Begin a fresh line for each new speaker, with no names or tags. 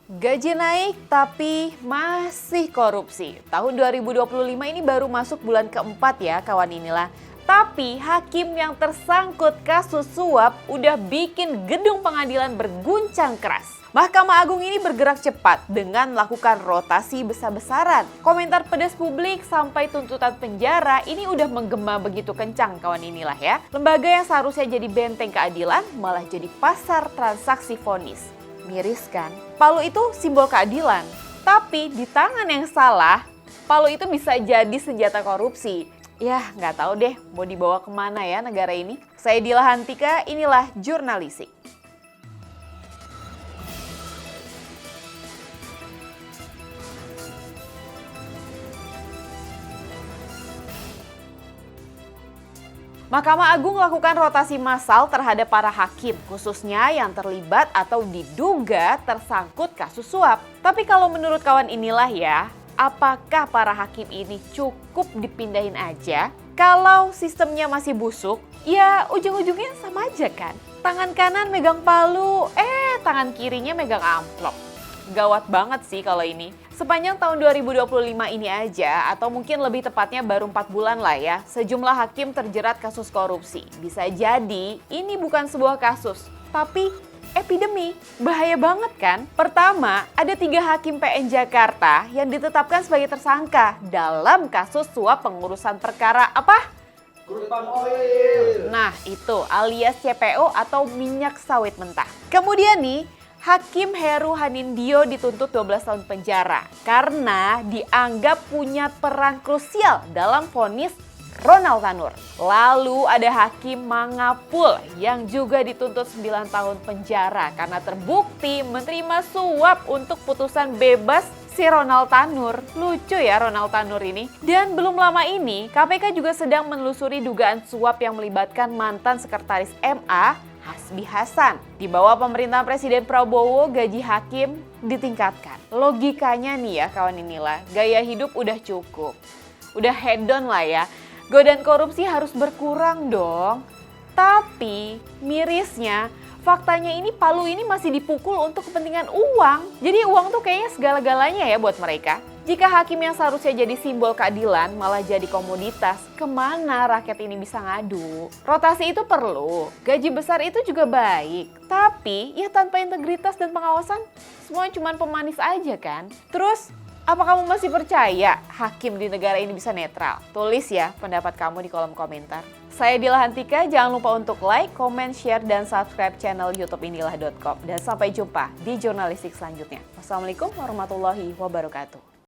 Gaji naik tapi masih korupsi. Tahun 2025 ini baru masuk bulan keempat ya kawan inilah. Tapi hakim yang tersangkut kasus suap udah bikin gedung pengadilan berguncang keras. Mahkamah Agung ini bergerak cepat dengan melakukan rotasi besar-besaran. Komentar pedas publik sampai tuntutan penjara ini udah menggema begitu kencang kawan inilah ya. Lembaga yang seharusnya jadi benteng keadilan malah jadi pasar transaksi vonis. Miris kan? Palu itu simbol keadilan. Tapi di tangan yang salah, palu itu bisa jadi senjata korupsi. Ya nggak tahu deh mau dibawa kemana ya negara ini. Saya Dila Hantika, inilah Jurnalisik. Mahkamah Agung melakukan rotasi massal terhadap para hakim, khususnya yang terlibat atau diduga tersangkut kasus suap. Tapi kalau menurut kawan inilah ya, apakah para hakim ini cukup dipindahin aja? Kalau sistemnya masih busuk, ya ujung-ujungnya sama aja kan? Tangan kanan megang palu, tangan kirinya megang amplop. Gawat banget sih kalau ini. Sepanjang tahun 2025 ini aja, atau mungkin lebih tepatnya baru 4 bulan lah ya, sejumlah hakim terjerat kasus korupsi. Bisa jadi ini bukan sebuah kasus, tapi epidemi. Bahaya banget kan? Pertama, ada 3 hakim PN Jakarta yang ditetapkan sebagai tersangka dalam kasus suap pengurusan perkara apa? Crude palm oil. Nah itu alias CPO atau minyak sawit mentah. Kemudian nih, Hakim Heru Hanindyo dituntut 12 tahun penjara karena dianggap punya peran krusial dalam vonis Ronald Tanur. Lalu ada Hakim Mangapul yang juga dituntut 9 tahun penjara karena terbukti menerima suap untuk putusan bebas si Ronald Tanur. Lucu ya Ronald Tanur ini. Dan belum lama ini KPK juga sedang menelusuri dugaan suap yang melibatkan mantan sekretaris MA Hasbi Hasan. Di bawah pemerintahan Presiden Prabowo, gaji hakim ditingkatkan. Logikanya nih ya kawan inilah, gaya hidup udah cukup. Udah hedon lah ya. Godaan korupsi harus berkurang dong. Tapi mirisnya, faktanya ini palu ini masih dipukul untuk kepentingan uang. Jadi uang tuh kayaknya segala-galanya ya buat mereka. Jika hakim yang seharusnya jadi simbol keadilan malah jadi komoditas, kemana rakyat ini bisa ngadu? Rotasi itu perlu, gaji besar itu juga baik. Tapi ya tanpa integritas dan pengawasan, semuanya cuma pemanis aja kan? Terus, apa kamu masih percaya hakim di negara ini bisa netral? Tulis ya pendapat kamu di kolom komentar. Saya Dila Hantika, jangan lupa untuk like, comment, share, dan subscribe channel YouTube inilah.com. Dan sampai jumpa di jurnalistik selanjutnya. Wassalamualaikum warahmatullahi wabarakatuh.